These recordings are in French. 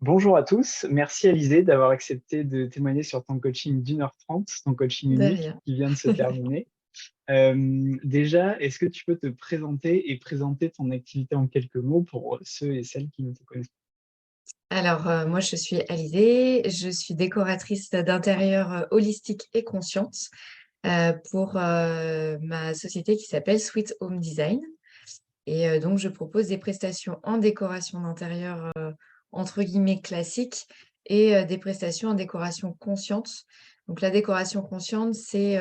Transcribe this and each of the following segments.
Bonjour à tous, merci Alizé d'avoir accepté de témoigner sur ton coaching d'1 h 30, ton coaching De unique rien. qui vient de se terminer. Déjà, est-ce que tu peux te présenter et présenter ton activité en quelques mots pour ceux et celles qui ne te connaissent Alors, moi, je suis Alizée, je suis décoratrice d'intérieur, holistique et consciente, pour, ma société qui s'appelle Sweet Home Design et donc je propose des prestations en décoration d'intérieur, entre guillemets «classiques» et des prestations en décoration consciente. Donc la décoration consciente, c'est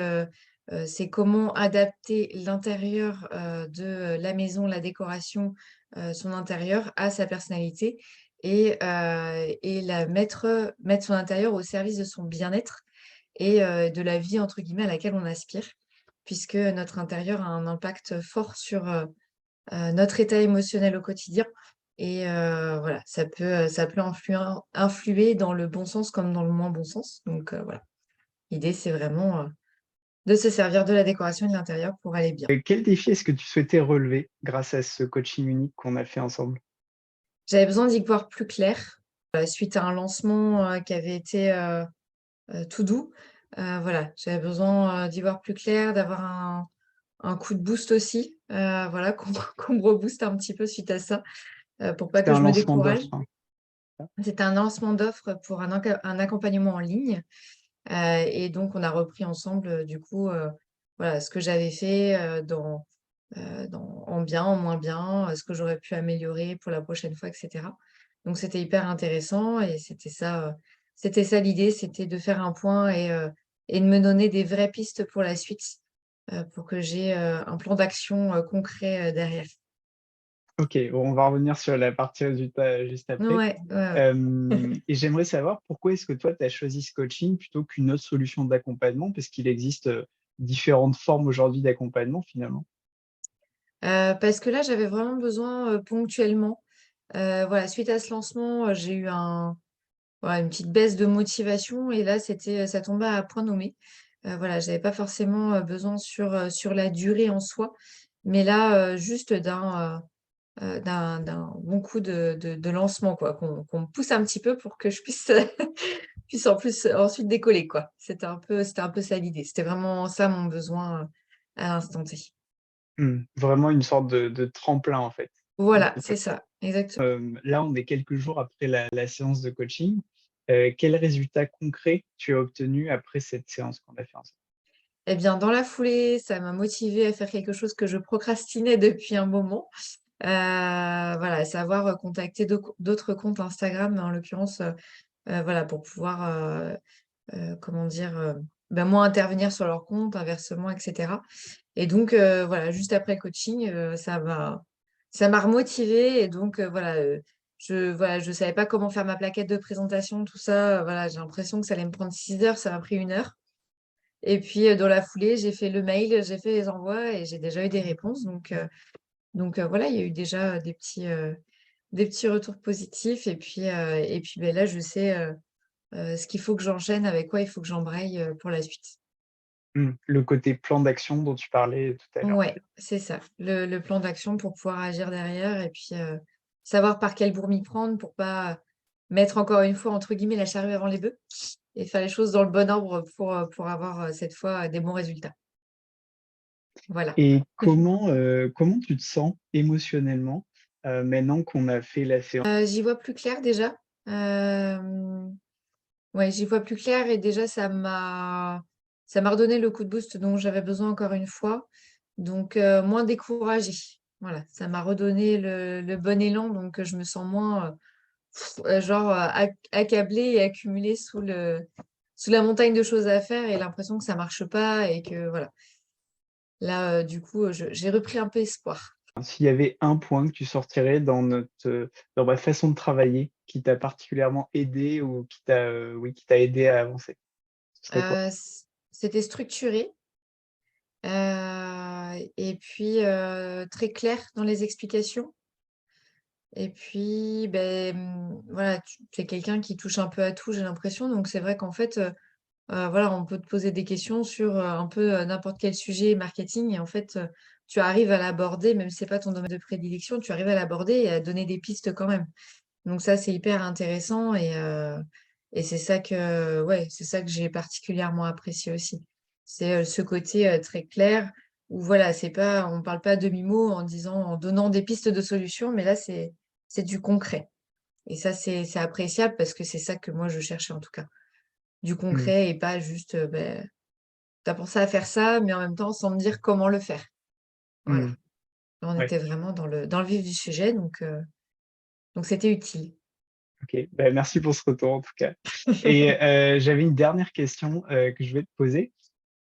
comment adapter l'intérieur, de la maison, la décoration, son intérieur à sa personnalité et la mettre son intérieur au service de son bien-être et de la vie entre guillemets «à laquelle on aspire». Puisque notre intérieur a un impact fort sur, notre état émotionnel au quotidien et voilà, ça peut influer dans le bon sens comme dans le moins bon sens. Donc voilà, l'idée c'est vraiment, de se servir de la décoration et de l'intérieur pour aller bien. Quel défi est-ce que tu souhaitais relever grâce à ce coaching unique qu'on a fait ensemble? J'avais besoin d'y voir plus clair, suite à un lancement, qui avait été, tout doux. Voilà, j'avais besoin, d'y voir plus clair, d'avoir un coup de boost aussi, voilà, qu'on me rebooste un petit peu suite à ça, pour pas C'était que un je me lancement décourage. d'offres, hein. C'était un lancement d'offres pour un accompagnement en ligne, et donc on a repris ensemble, du coup, voilà, ce que j'avais fait, dans en bien, en moins bien, ce que j'aurais pu améliorer pour la prochaine fois et cetera. Donc c'était hyper intéressant et c'était ça l'idée, c'était de faire un point et de me donner des vraies pistes pour la suite, pour que j'ai, un plan d'action, concret, derrière. Ok, bon, on va revenir sur la partie résultat juste après. Ouais, ouais, ouais. Et j'aimerais savoir pourquoi est-ce que toi, tu as choisi ce coaching plutôt qu'une autre solution d'accompagnement, parce qu'il existe différentes formes aujourd'hui d'accompagnement finalement. Parce que là, j'avais vraiment besoin, ponctuellement. Voilà, suite à ce lancement, j'ai eu voilà, une petite baisse de motivation et là, ça tombait à point nommé. Voilà, j'avais pas forcément, besoin sur la durée en soi, mais là, juste d'un bon coup de lancement quoi, qu'on me pousse un petit peu pour que je puisse, puisse en plus ensuite décoller quoi. C'était un peu ça l'idée. C'était vraiment ça mon besoin, à l'instant T. Vraiment une sorte de tremplin en fait. Voilà, OK. c'est ça, exactement. Là, on est quelques jours après la séance de coaching. Quels résultats concrets tu as obtenus après cette séance qu'on a fait ensemble? Eh bien, dans la foulée, ça m'a motivée à faire quelque chose que je procrastinais depuis un moment. Voilà, à savoir, contacter d'autres comptes Instagram, mais en l'occurrence, voilà, pour pouvoir, comment dire? Moi, intervenir sur leur compte, inversement et cetera et donc voilà, juste après le coaching, ça m'a remotivée et donc je savais pas comment faire ma plaquette de présentation, tout ça, voilà, j'ai l'impression que ça allait me prendre 6 heures, ça m'a pris 1 heure. Et puis, dans la foulée, j'ai fait le mail, j'ai fait les envois et j'ai déjà eu des réponses donc voilà, il y a eu déjà, des petits retours positifs et puis, beh, là, je sais, ce qu'il faut que j'enchaîne, avec quoi il faut que j'embraye, pour la suite. Le côté plan d'action dont tu parlais tout à l'heure. Ouais, c'est ça, le plan d'action pour pouvoir agir derrière et puis, savoir par quel bout m'y prendre pour pas mettre encore une fois, entre guillemets, «la charrue avant les bœufs» et faire les choses dans le bon ordre pour avoir, cette fois, des bons résultats. Voilà. Et comment tu te sens émotionnellement, maintenant qu'on a fait la séance? J'y vois plus clair déjà. Hem, ouais, j'y vois plus clair et déjà ça m'a redonné le coup de boost dont j'avais besoin encore une fois, donc moins découragée. Voilà, ça m'a redonné le bon élan donc je me sens moins, genre, accablée et accumulée sous la montagne de choses à faire et l'impression que ça marche pas et que voilà. Là, du coup, j'ai repris un peu espoir. S'il y avait un point que tu sortirais dans ma façon de travailler qui t'a particulièrement aidé ou oui, qui t'a aidé à avancer, ce serait quoi? C'était structuré. Et puis, très clair dans les explications et puis, voilà, tu es quelqu'un qui touche un peu à tout, j'ai l'impression, donc c'est vrai qu'en fait, voilà, on peut te poser des questions sur, un peu, n'importe quel sujet marketing et en fait, tu arrives à l'aborder, même si c'est pas ton domaine de prédilection, tu arrives à l'aborder et à donner des pistes quand même. Donc ça, c'est hyper intéressant et c'est ça que, ouais, c'est ça que j'ai particulièrement apprécié aussi. C'est ce côté très clair où voilà, c'est pas, on parle pas demi-mot en disant, en donnant des pistes de solutions, mais là, c'est du concret. Et ça, c'est appréciable parce que c'est ça que moi, je cherchais en tout cas. Du Mmh. concret et pas juste, t'as pensé à faire ça, mais en même temps, sans me dire comment le faire. Voilà. Mmh. Là, on Ouais, était vraiment dans le vif du sujet, donc c'était utile. OK. Bah, merci pour ce retour en tout cas et j'avais une dernière question, que je vais te poser.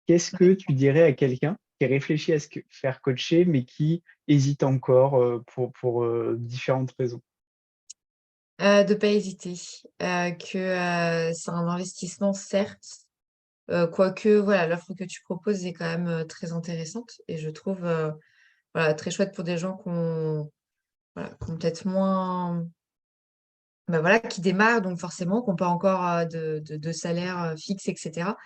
Qu'est-ce que Ouais. tu dirais à quelqu'un qui réfléchit à faire coacher, mais qui hésite encore, pour différentes raisons? De pas hésiter, que, c'est un investissement certes, quoique voilà, l'offre que tu proposes est quand même, très intéressante et je trouve, voilà, très chouette pour des gens qui ont peut-être moins bah, voilà, qui démarrent donc forcément, qui ont pas encore, de salaire, fixe et cetera.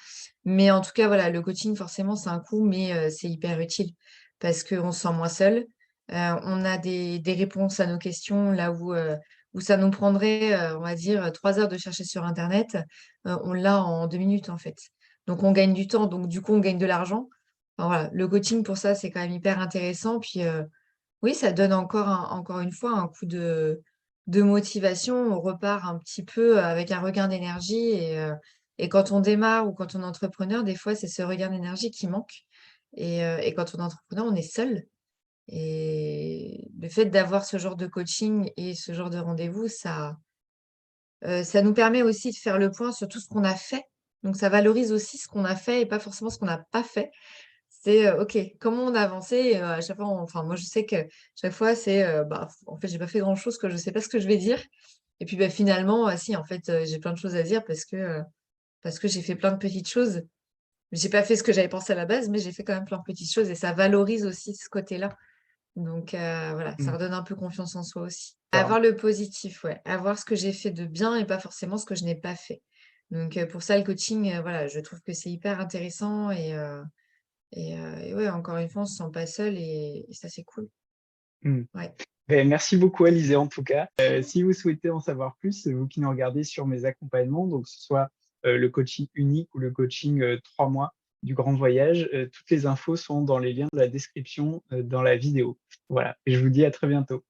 Mais en tout cas, voilà, le coaching forcément c'est un coût, mais c'est hyper utile parce qu'on se sent moins seul. On a des réponses à nos questions là où ça nous prendrait, on va dire, 3 heures de chercher sur internet, on l'a en 2 minutes, en fait. Donc on gagne du temps, donc du coup on gagne de l'argent. Enfin voilà, le coaching pour ça, c'est quand même hyper intéressant. Puis, oui, ça donne encore une fois un coup de motivation. On repart un petit peu avec un regain d'énergie et quand on démarre ou quand on est entrepreneur, des fois, c'est ce regain d'énergie qui manque et quand on est entrepreneur, on est seul et le fait d'avoir ce genre de coaching et ce genre de rendez-vous, ça nous permet aussi de faire le point sur tout ce qu'on a fait. Donc ça valorise aussi ce qu'on a fait et pas forcément ce qu'on n'a pas fait. C'est, OK, comment on a avancé? Et à chaque fois, enfin, moi, je sais que chaque fois, c'est, bah, en fait, j'ai pas fait grand-chose, que je sais pas ce que je vais dire. Et puis, bah, finalement, si, en fait, j'ai plein de choses à dire parce que j'ai fait plein de petites choses. J'ai pas fait ce que j'avais pensé à la base, mais j'ai fait quand même plein de petites choses et ça valorise aussi ce côté-là. Donc, voilà, ça Mmh. redonne un peu confiance en soi aussi. D'accord. Avoir le positif, ouais, avoir ce que j'ai fait de bien et pas forcément ce que je n'ai pas fait. Donc, pour ça, le coaching, voilà, je trouve que c'est hyper intéressant et ouais, encore une fois, on se sent pas seul et ça, c'est cool. Mmh. Ouais. Beh, merci beaucoup Alizé en tout cas. Si vous souhaitez en savoir plus, vous qui nous regardez sur mes accompagnements, donc que ce soit, le coaching unique ou le coaching, 3 mois du grand voyage, toutes les infos sont dans les liens de la description, dans la vidéo. Voilà et je vous dis à très bientôt.